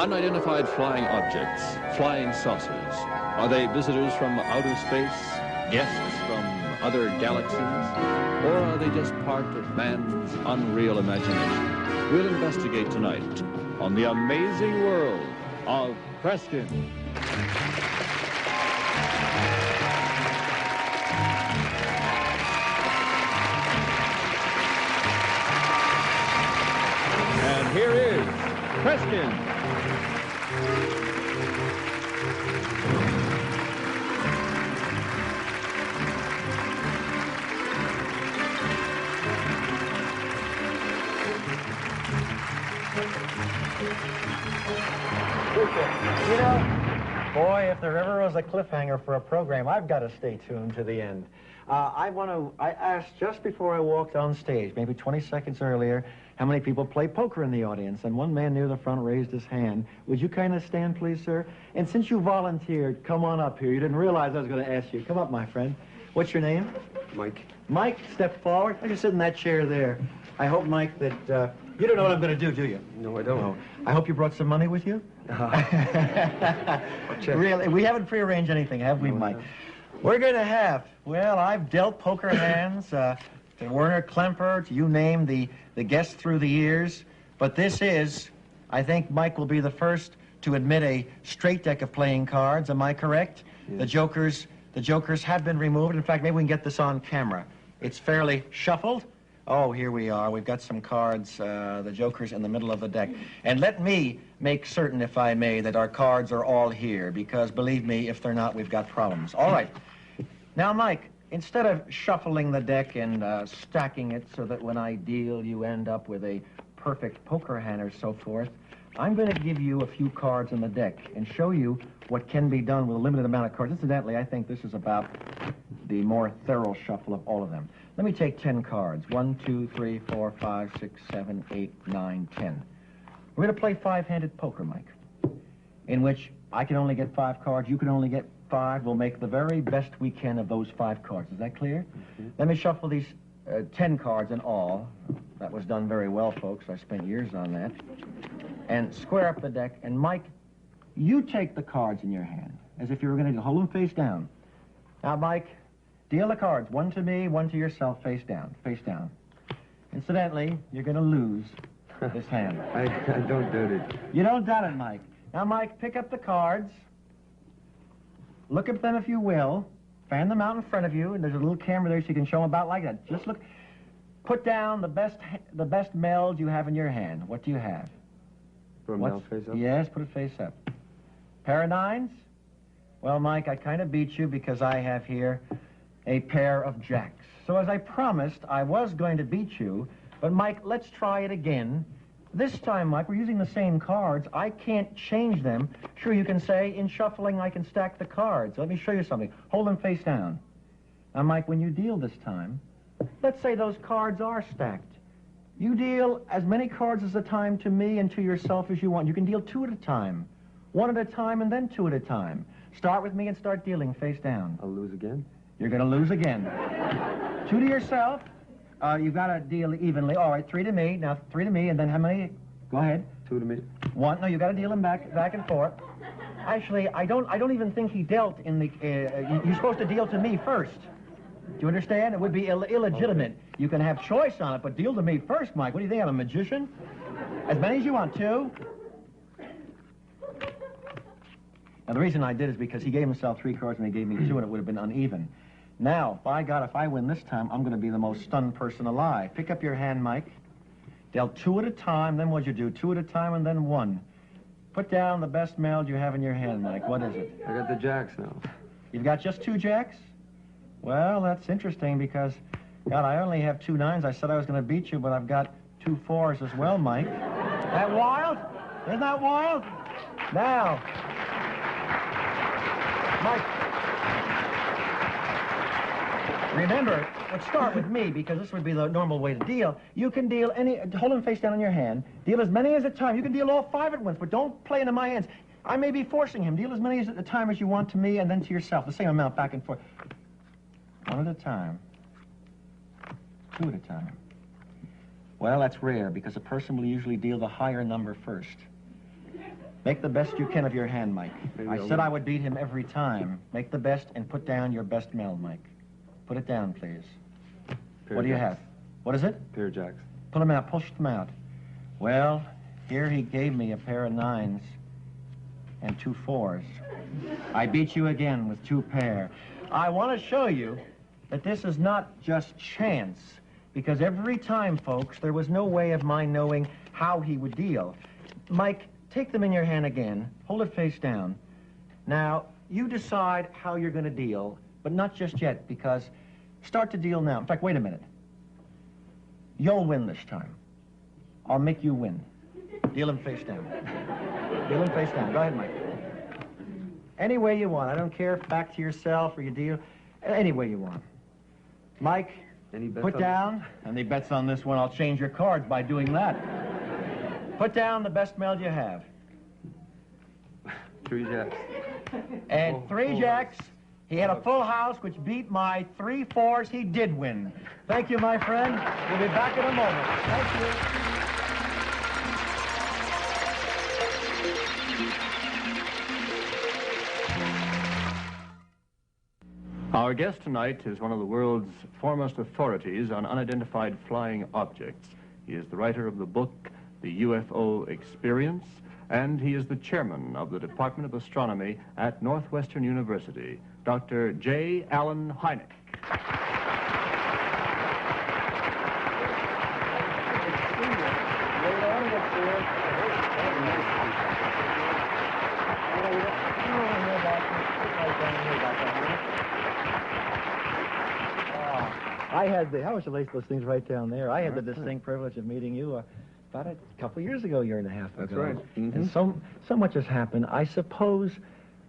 Unidentified flying objects, flying saucers. Are they visitors from outer space, guests from other galaxies, or are they just part of man's unreal imagination? We'll investigate tonight on the amazing world of Kreskin. And here is Kreskin. You know, boy, if there ever was a cliffhanger for a program, I've got to stay tuned to the end. I asked just before I walked on stage, maybe 20 seconds earlier, how many people play poker in the audience, and one man near the front raised his hand. Would you kind of stand, please, sir? And since you volunteered, come on up here. You didn't realize I was going to ask you. Come up, my friend. What's your name? Mike. Mike, step forward. I just sit in that chair there. I hope, Mike, that you don't know what I'm going to do you? No, I don't. No. I hope you brought some money with you. Really? We haven't prearranged anything, have we, Mike? No. We're going to have, well, I've dealt poker hands to Werner Klemper, to you name the guests through the years. But this is, I think Mike will be the first to admit a straight deck of playing cards. Am I correct? Yes. The jokers have been removed. In fact, maybe we can get this on camera. It's fairly shuffled. Oh, here we are. We've got some cards, the jokers in the middle of the deck. And let me make certain, if I may, that our cards are all here, because believe me, if they're not, we've got problems. All right. Now, Mike, instead of shuffling the deck and stacking it so that when I deal, you end up with a perfect poker hand or so forth, I'm going to give you a few cards in the deck and show you what can be done with a limited amount of cards. Incidentally, I think this is about the more thorough shuffle of all of them. Let me take 10 cards. 1, 2, 3, 4, 5, 6, 7, 8, 9, 10. We're going to play five-handed poker, Mike, in which I can only get 5 cards, you can only get 5. We'll make the very best we can of those 5 cards. Is that clear? Mm-hmm. Let me shuffle these 10 cards in all. That was done very well, folks. I spent years on that. And square up the deck. And, Mike, you take the cards in your hand, as if you were going to hold them face down. Now, Mike, deal the cards. 1 to me, 1 to yourself, face down, face down. Incidentally, you're going to lose this hand. I don't doubt it. You don't doubt it, Mike. Now, Mike, pick up the cards. Look at them if you will. Fan them out in front of you, and there's a little camera there so you can show them about like that. Just look. Put down the best meld you have in your hand. What do you have? Put a meld face up? Yes, put it face up. Pair of 9s? Well, Mike, I kind of beat you because I have here a pair of jacks. So as I promised, I was going to beat you, but Mike, let's try it again. This time, Mike, we're using the same cards. I can't change them. Sure, you can say, in shuffling, I can stack the cards. Let me show you something. Hold them face down. Now, Mike, when you deal this time, let's say those cards are stacked. You deal as many cards as a time to me and to yourself as you want. You can deal 2 at a time, 1 at a time, and then 2 at a time. Start with me and start dealing face down. I'll lose again? You're going to lose again. 2 to yourself. You've got to deal evenly. All right, 3 to me. Now 3 to me, and then how many? Go ahead. 2 to me. 1. No, you've got to deal them back and forth. Actually, I don't even think he dealt in the. You're supposed to deal to me first. Do you understand? It would be illegitimate. Okay. You can have choice on it, but deal to me first, Mike. What do you think? I'm a magician? As many as you want. 2. Now, the reason I did is because he gave himself 3 cards and he gave me 2, and it would have been uneven. Now, by God, if I win this time, I'm going to be the most stunned person alive. Pick up your hand, Mike. Dealt 2 at a time, then what'd you do? 2 at a time and then 1. Put down the best meld you have in your hand, Mike. What is it? I got the jacks now. You've got just 2 jacks? Well, that's interesting because, God, I only have 2 9s. I said I was going to beat you, but I've got 2 4s as well, Mike. That wild? Isn't that wild? Now, Mike, remember, let's start with me, because this would be the normal way to deal. You can deal hold them face down in your hand. Deal as many as a time. You can deal all 5 at once, but don't play into my hands. I may be forcing him. Deal as many at a time as you want to me and then to yourself. The same amount back and forth. 1 at a time. 2 at a time. Well, that's rare, because a person will usually deal the higher number first. Make the best you can of your hand, Mike. I said I would beat him every time. Make the best and put down your best meld, Mike. Put it down, please. What do you have? What is it? Pair of jacks. Pull them out. Push them out. Well, here he gave me a pair of 9s and 2 4s. I beat you again with 2 pair. I want to show you that this is not just chance, because every time, folks, there was no way of my knowing how he would deal. Mike, take them in your hand again. Hold it face down. Now, you decide how you're going to deal, but not just yet, because start to deal now. In fact, wait a minute. You'll win this time. I'll make you win. Deal him face down. Deal him face down. Go ahead, Mike. Any way you want. I don't care if back to yourself or you deal. Any way you want. Mike, put down. Any bets on this one? I'll change your cards by doing that. Put down the best meld you have. 3 jacks. And 3 jacks. He had a full house, which beat my 3 4s. He did win. Thank you, my friend. We'll be back in a moment. Thank you. Our guest tonight is one of the world's foremost authorities on unidentified flying objects. He is the writer of the book, The UFO Experience, and he is the chairman of the Department of Astronomy at Northwestern University, Dr. J. Allen Hynek. I was to lace those things right down there. I had the distinct privilege of meeting you about a couple years ago, year and a half ago. That's right. Mm-hmm. And so much has happened. I suppose,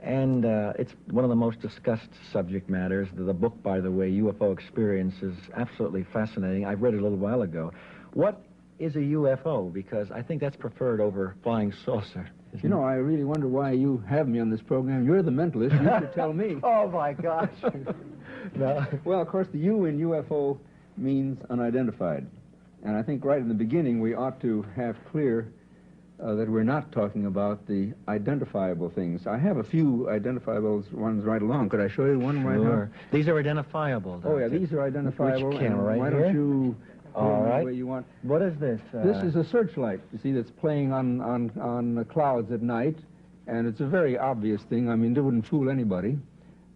and it's one of the most discussed subject matters. The book, by the way, UFO Experience, is absolutely fascinating. I read it a little while ago. What is a UFO? Because I think that's preferred over flying saucer. You know, I really wonder why you have me on this program. You're the mentalist. You should tell me. Oh, my gosh. No. Well, of course, the U in UFO means unidentified. And I think right in the beginning we ought to have clear that we're not talking about the identifiable things. I have a few identifiable ones right along. Could I show you one right now? Sure. These are identifiable. Oh, yeah, these are identifiable. Which camera, right why here? don't you... All right. The way you want. What is this? This is a searchlight, you see, that's playing on the clouds at night, and it's a very obvious thing. I mean, it wouldn't fool anybody,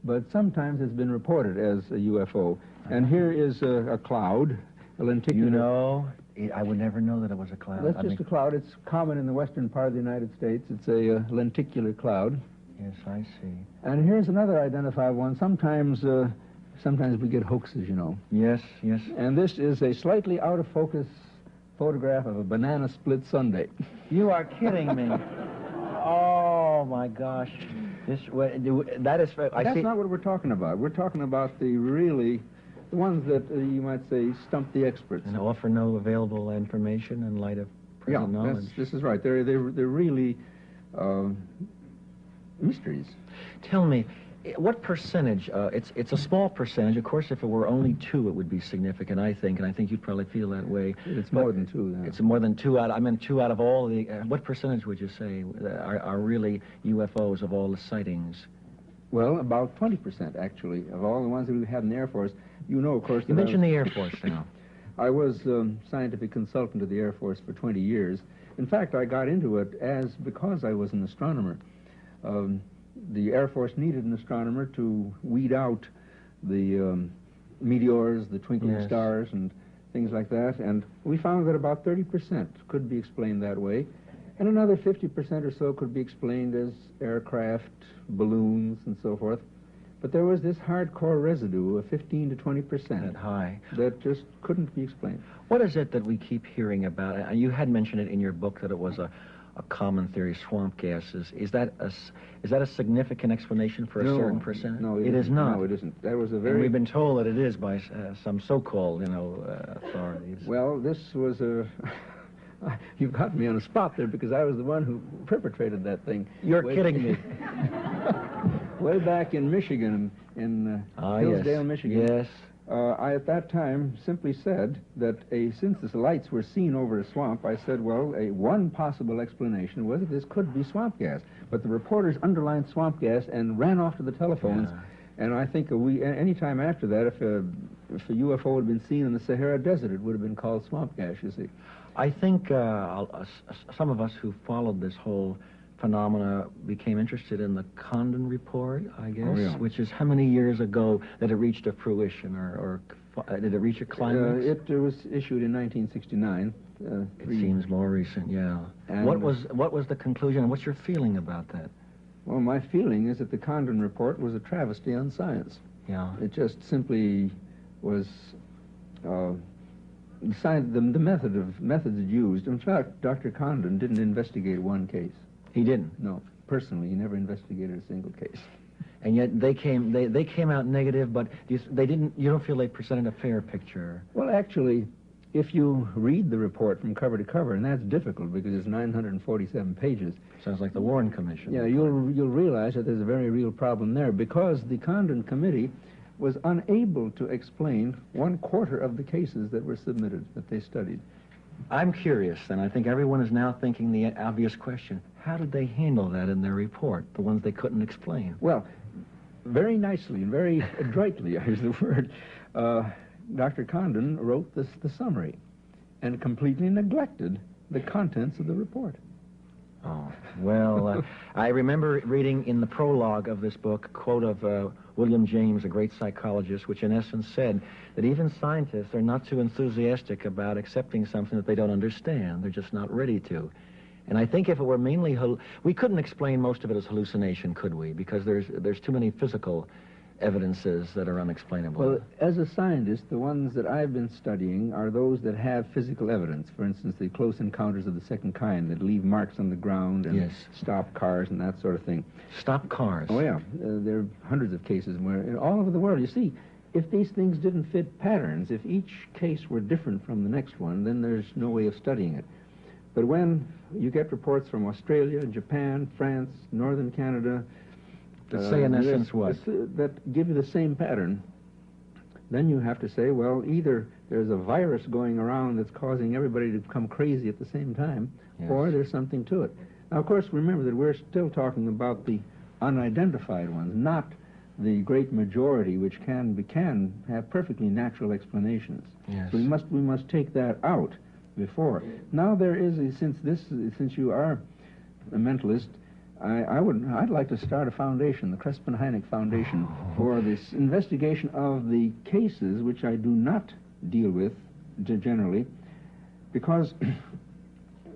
but sometimes it's been reported as a UFO. And here is a cloud, a lenticular... You know, I would never know that it was a cloud. That's just a cloud. It's common in the western part of the United States. It's a lenticular cloud. Yes, I see. And here's another identifiable one. Sometimes we get hoaxes, you know. Yes, yes. And this is a slightly out-of-focus photograph of a banana split sundae. You are kidding me. Oh, my gosh. That is... That's not what we're talking about. We're talking about the ones that you might say stump the experts. And offer no available information in light of present knowledge. This is right. They're really mysteries. Tell me, what percentage? It's a small percentage. Of course, if it were only 2, it would be significant, I think, and I think you'd probably feel that way. It's more than 2. Yeah. It's more than 2 out. I mean, 2 out of all the. What percentage would you say are really UFOs of all the sightings? Well, about 20% actually of all the ones that we've had in the Air Force. You know, of course. You mentioned the Air Force now. I was scientific consultant to the Air Force for 20 years. In fact, I got into it because I was an astronomer. The Air Force needed an astronomer to weed out the meteors, the twinkling stars, and things like that. And we found that about 30% could be explained that way. And another 50% or so could be explained as aircraft, balloons, and so forth. But there was this hardcore residue of 15 to 20%. That high. That just couldn't be explained. What is it that we keep hearing about? You had mentioned it in your book that it was a common theory, swamp gases. Is that a significant explanation for a certain percentage? No, it is not. No, it isn't. That was a very... And we've been told that it is by some so-called, authorities. Well, this was a... You got me on the spot there because I was the one who perpetrated that thing. You're kidding me. Way back in Michigan, in Hillsdale, yes. Michigan. Yes. I, at that time, simply said that since the lights were seen over a swamp, I said, well, one possible explanation was that this could be swamp gas. But the reporters underlined swamp gas and ran off to the telephones. Yeah. And I think any time after that, if a UFO had been seen in the Sahara Desert, it would have been called swamp gas, you see. I think some of us who followed this whole phenomena became interested in the Condon report, I guess, oh, yeah. which is how many years ago that it reached a fruition, or did it reach a climax? It was issued in 1969. It seems more recent, yeah. And what was the conclusion, and what's your feeling about that? Well, my feeling is that the Condon report was a travesty on science. Yeah. It just simply was the methods used. In fact, Dr. Condon didn't investigate one case. He didn't? No. Personally, he never investigated a single case. And yet they came out negative, but you don't feel they presented a fair picture? Well, actually, if you read the report from cover to cover, and that's difficult because it's 947 pages. Sounds like the Warren Commission. Yeah, you'll realize that there's a very real problem there because the Condon Committee was unable to explain 1/4 of the cases that were submitted, that they studied. I'm curious, and I think everyone is now thinking the obvious question. How did they handle that in their report, the ones they couldn't explain? Well, very nicely and very adroitly, is the word. Dr. Condon wrote the summary and completely neglected the contents of the report. Oh, well, I remember reading in the prologue of this book a quote of William James, a great psychologist, which in essence said that even scientists are not too enthusiastic about accepting something that they don't understand. They're just not ready to. And I think if it were mainly, we couldn't explain most of it as hallucination, could we? Because there's too many physical evidences that are unexplainable. Well, as a scientist, the ones that I've been studying are those that have physical evidence. For instance, the close encounters of the second kind that leave marks on the ground and yes. stop cars and that sort of thing. Stop cars? Oh, yeah. There are hundreds of cases where, all over the world, you see, if these things didn't fit patterns, if each case were different from the next one, then there's no way of studying it. But when you get reports from Australia, Japan, France, northern Canada, that say in essence what? That give you the same pattern, then you have to say, well, either there's a virus going around that's causing everybody to become crazy at the same time, yes. or there's something to it. Now, of course, remember that we're still talking about the unidentified ones, not the great majority, which can have perfectly natural explanations. Yes. So we must take that out before. Now there is since you are a mentalist, I'd like to start a foundation, the Kreskin Hynek Foundation, for this investigation of the cases which I do not deal with generally, because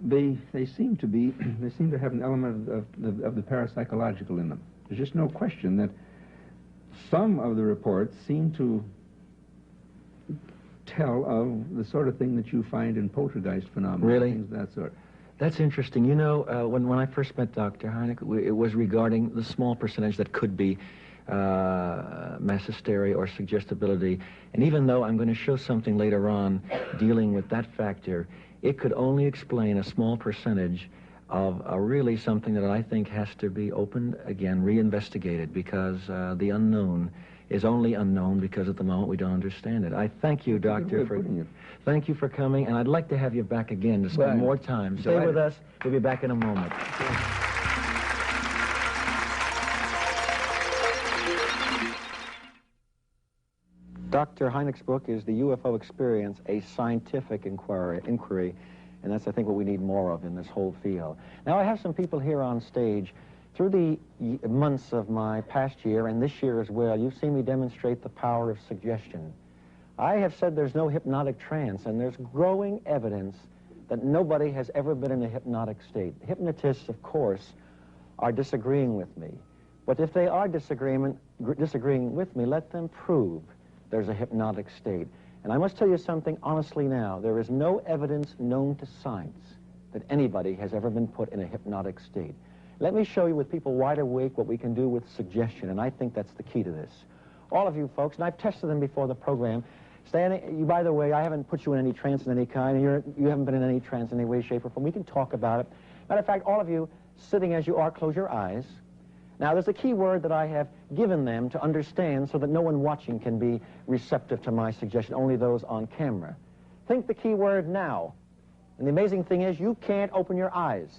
they seem to have an element of the parapsychological in them. There's just no question that some of the reports seem to tell of the sort of thing that you find in poltergeist phenomena. Really? Things of that sort. That's interesting. You know, when I first met Dr. Hynek, it was regarding the small percentage that could be mass hysteria or suggestibility. And even though I'm going to show something later on dealing with that factor, it could only explain a small percentage of really something that I think has to be opened again, reinvestigated, because the unknown is only unknown because at the moment we don't understand it. I thank you, Doctor, thank you for coming, and I'd like to have you back again to spend more time. Stay with us. We'll be back in a moment. Dr. Hynek's book is The UFO Experience, a Scientific Inquiry, and that's, I think, what we need more of in this whole field. Now, I have some people here on stage. Through the months of my past year, and this year as well, you've seen me demonstrate the power of suggestion. I have said there's no hypnotic trance, and there's growing evidence that nobody has ever been in a hypnotic state. Hypnotists, of course, are disagreeing with me. But if they are disagreeing with me, let them prove there's a hypnotic state. And I must tell you something honestly now. There is no evidence known to science that anybody has ever been put in a hypnotic state. Let me show you with people wide awake what we can do with suggestion, and I think that's the key to this. All of you folks, and I've tested them before the program, by the way, I haven't put you in any trance in any kind, and you haven't been in any trance in any way, shape, or form. We can talk about it. Matter of fact, all of you, sitting as you are, close your eyes. Now, there's a key word that I have given them to understand so that no one watching can be receptive to my suggestion, only those on camera. Think the key word now. And the amazing thing is you can't open your eyes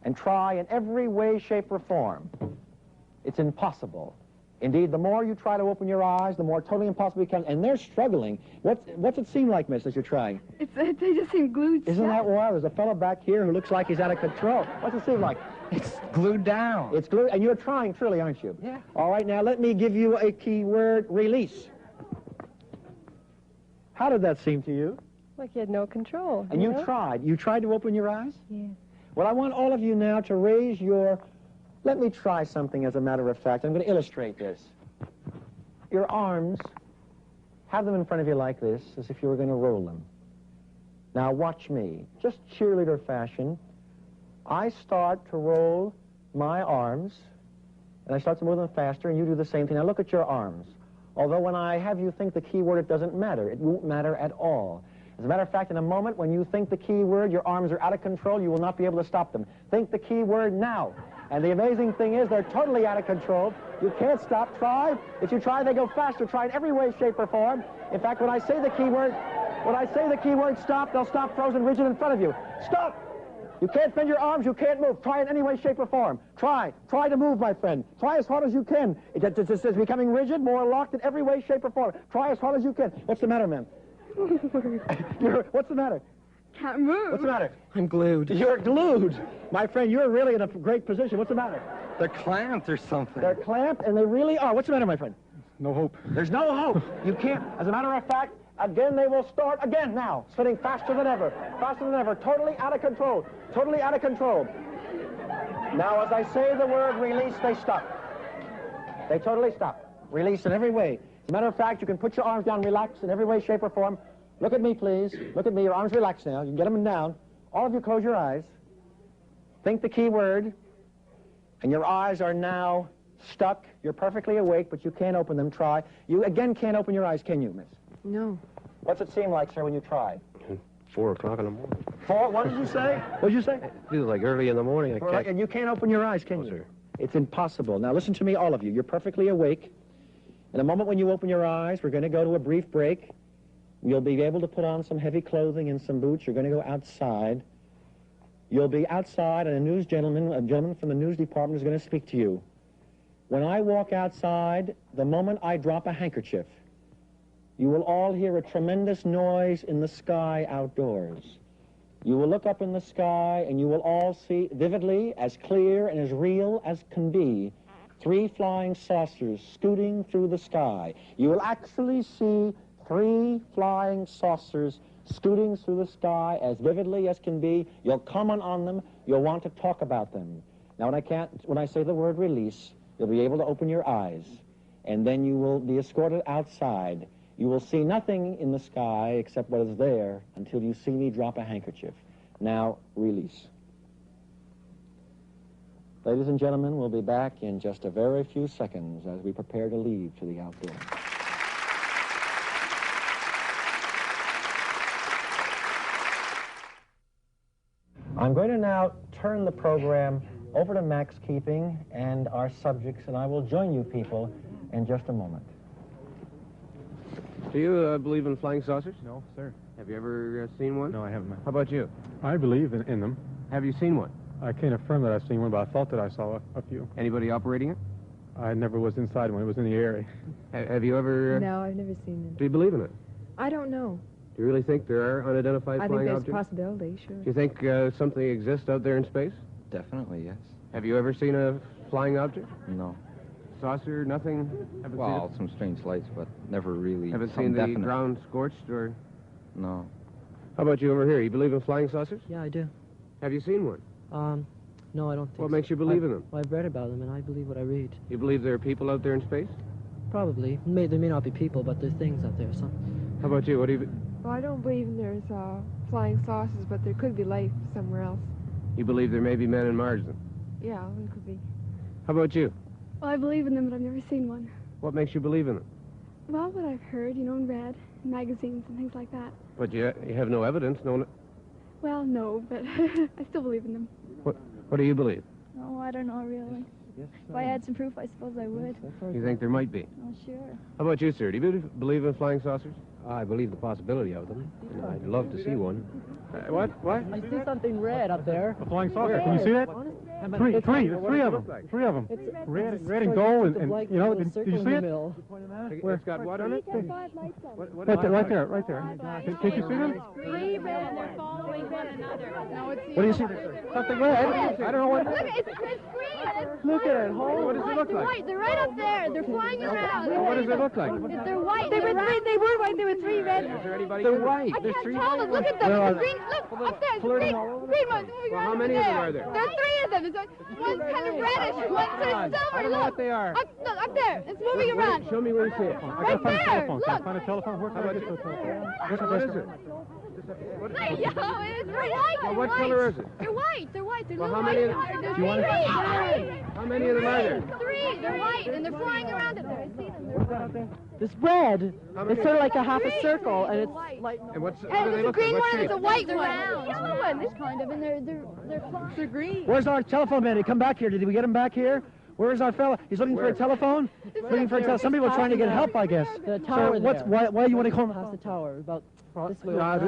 and try in every way, shape, or form. It's impossible. Indeed, the more you try to open your eyes, the more totally impossible it becomes. And they're struggling. What's it seem like, miss, as you're trying? They just seem glued shut. Isn't that wild? There's a fellow back here who looks like he's out of control. What's it seem like? It's glued down. It's glued, and you're trying truly, aren't you? Yeah. All right, now let me give you a key word, release. How did that seem to you? Like you had no control. And you tried. You tried to open your eyes? Yeah. Well, I want all of you now to raise your... Let me try something as a matter of fact. I'm going to illustrate this. Your arms, have them in front of you like this, as if you were going to roll them. Now watch me. Just cheerleader fashion. I start to roll my arms, and I start to move them faster, and you do the same thing. Now look at your arms. Although when I have you think the key word, it doesn't matter. It won't matter at all. As a matter of fact, in a moment, when you think the key word, your arms are out of control, you will not be able to stop them. Think the key word now. And the amazing thing is they're totally out of control. You can't stop. Try. If you try, they go faster. Try in every way, shape, or form. In fact, when I say the key word, stop, they'll stop frozen rigid in front of you. Stop! You can't bend your arms. You can't move. Try in any way, shape, or form. Try. Try to move, my friend. Try as hard as you can. It's becoming rigid, more locked in every way, shape, or form. Try as hard as you can. What's the matter, ma'am? What's the matter? Can't move. What's the matter? I'm glued. You're glued. My friend, you're really in a great position. What's the matter? They're clamped or something. They're clamped, and they really are. What's the matter, my friend? No hope. There's no hope. You can't. As a matter of fact, again, they will start again now, spinning faster than ever, totally out of control, totally out of control. Now, as I say the word release, they stop. They totally stop. Release in every way. As a matter of fact, you can put your arms down, relax in every way, shape, or form. Look at me, please. Look at me. Your arms relax now. You can get them down. All of you close your eyes. Think the key word. And your eyes are now stuck. You're perfectly awake, but you can't open them. Try. You, again, can't open your eyes, can you, miss? No. What's it seem like, sir, when you try? 4 o'clock in the morning. 4? What did you say? What did you say? It feels like early in the morning. I can't... And you can't open your eyes, can you? sir. It's impossible. Now, listen to me, all of you. You're perfectly awake. In a moment when you open your eyes, we're going to go to a brief break. You'll be able to put on some heavy clothing and some boots. You're going to go outside. You'll be outside, and a gentleman from the news department is going to speak to you. When I walk outside, the moment I drop a handkerchief, you will all hear a tremendous noise in the sky outdoors. You will look up in the sky, and you will all see vividly, as clear and as real as can be, 3 flying saucers scooting through the sky. You will actually see 3 flying saucers scooting through the sky as vividly as can be. You'll comment on them. You'll want to talk about them. Now, when I say the word release, you'll be able to open your eyes, and then you will be escorted outside. You will see nothing in the sky except what is there until you see me drop a handkerchief. Now, release. Ladies and gentlemen, we'll be back in just a very few seconds as we prepare to leave to the outdoors. I'm going to now turn the program over to Max Keeping and our subjects, and I will join you people in just a moment. Do you believe in flying saucers? No, sir. Have you ever seen one? No, I haven't. How about you? I believe in them. Have you seen one? I can't affirm that I've seen one, but I thought that I saw a few. Anybody operating it? I never was inside one. It was in the area. Have you ever... No, I've never seen them. Do you believe in it? I don't know. Do you really think there are unidentified I think flying there's objects? a possibility, sure. Do you think something exists out there in space? Definitely, yes. Have you ever seen a flying object? No. Saucer, nothing? Haven't Well, some strange lights, but never really. Haven't some seen the definite. ground scorched, or... No. How about you over here? You believe in flying saucers? Yeah, I do. Have you seen one? No, I don't think What so. makes you believe in them? Well, I've read about them, and I believe what I read. You believe there are people out there in space? Probably. There may not be people, but there's things out there. So. How about you? What do you... Well, I don't believe there's flying saucers, but there could be life somewhere else. You believe there may be men in Mars, then? Yeah, it could be. How about you? Well, I believe in them, but I've never seen one. What makes you believe in them? Well, what I've heard, and read in magazines and things like that. But you have no evidence, no... Well, no, but I still believe in them. What do you believe? Oh, I don't know, really. If I had some proof, I suppose I would. You think there might be? Oh, sure. How about you, sir? Do you believe in flying saucers? I believe the possibility of them. And I'd love to see one. What? I see something red up there. A flying saucer. Can you see that? Three of them. Three of them. Red and gold, and you know, did you see it? It's got what on it? Right there. Can't you see them? Three red, and they're following one another. No, it's What do you see there, sir? Something red. I don't know what. Look, it's green. Look at it. What does it look like? White. They're right up there. They're flying around. What does it look like? They're white. They were white. There were three red. Is there anybody? They're white. I can't tell them. Look at them. Where are It's green. Look up there. It's green. Green ones. Well, how many of them are there? There are three of them. One's kind of reddish. One's sort of silver. I don't know Look. what they are. Up there. It's moving around. Show me where you see it. Right there. Can I find a telephone? Where can I get to a telephone? What is it? They're yellow. It's white. Well, what color is it? They're white. They're white. They're Well, little how many white. of- There's Do you want three. How many of them are there? Three. They're white, and they're flying around up there. I see them. They're white. It's red. How many? It's sort of like a half a circle, and it's like. And what do And they there's a look green like? one What and there's a shape? white one. Yellow one. This kind of, and they're flying. They're green. Where's our telephone man? Did he come back here? Did we get him back here? Where's our fella? He's looking for a telephone? Looking for a telephone. Some people are trying to get help, I guess. The tower So why do you want to call him? Past the tower, about this way. I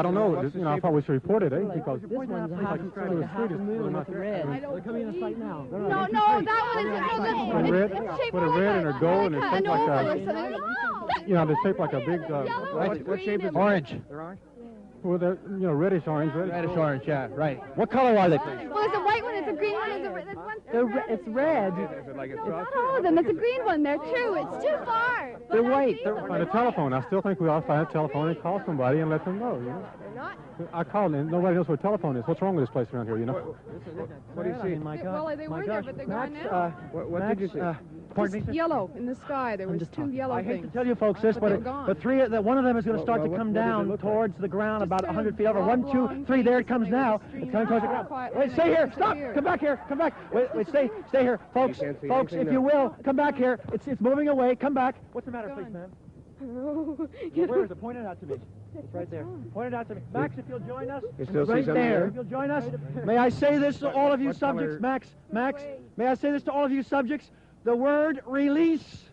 don't know. I thought we should report it, because This one's a half, sort of like a half a moon with red. They're coming in sight now. No, that one is it's shaped with a more red like and a gold and it's an shaped like oval or a, something. they're shaped like a big, What shape is it? Orange. well, they're, reddish orange. Reddish orange, yeah, right. What color are they? Well, it's a white one, it's a green one, there's one. It's red. Is it like a It's saucer? not all of them, it's a green one there too. It's too far. They're white. Find a telephone. I still think we ought to find a telephone and call somebody and let them know, They're not. I called and nobody knows what a telephone is. What's wrong with this place around here, What do you see? My God. Well, they My were there, gosh. but they're gone Max, now. What did you see? Pardon me? Yellow in the sky. There was just two talking. yellow I hate to things. tell you folks this, But they're but gone. one of them is going to start to come what does it down look like? towards the ground Just about sort of 100 feet over. 1, 2, oblong 3, there it comes things now. that were It's coming towards the ground. quietly Wait, and stay then here. they Stop. disappeared. Come back here. Come back. Wait, stay here. Folks, can't see folks, anything if you now. will, come back here. It's moving away. Come back. What's the matter, Gone. please, ma'am? Oh, Where is it? Point it out to me. It's right there. Point it out to me. Max, if you'll join us. You still see Right something there. there? If you'll join us. May I say this to all of you what subjects? color- Max, may I say this to all of you subjects? The word release.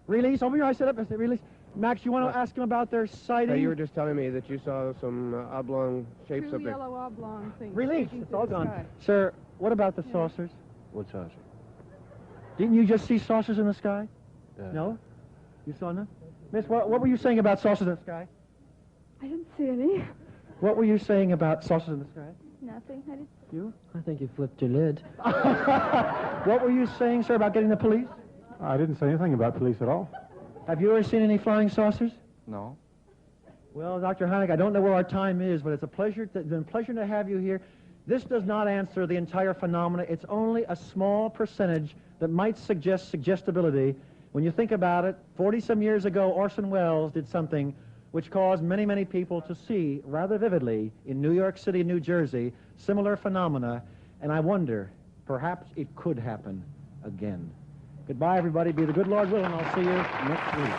Release. Over here, I said up. I said release. Max, you want to ask them about their sighting? You were just telling me that you saw some oblong shapes Two up there. yellow oblong things. Release. shooting It's through all the gone. sky. Sir, what about the saucers? What saucer? Didn't you just see saucers in the sky? No? You saw none? Miss, what were you saying about saucers in the sky? I didn't see any. What were you saying about saucers in the sky? Nothing. I didn't. You? I think you flipped your lid. What were you saying, sir, about getting the police? I didn't say anything about police at all. Have you ever seen any flying saucers? No. Well, Dr. Hynek, I don't know where our time is, but it's been a pleasure to have you here. This does not answer the entire phenomena. It's only a small percentage that might suggest suggestibility. When you think about it, 40-some years ago, Orson Welles did something which caused many, many people to see rather vividly in New York City and New Jersey similar phenomena, and I wonder, perhaps it could happen again. Goodbye, everybody. Be the good Lord willing. I'll see you next week.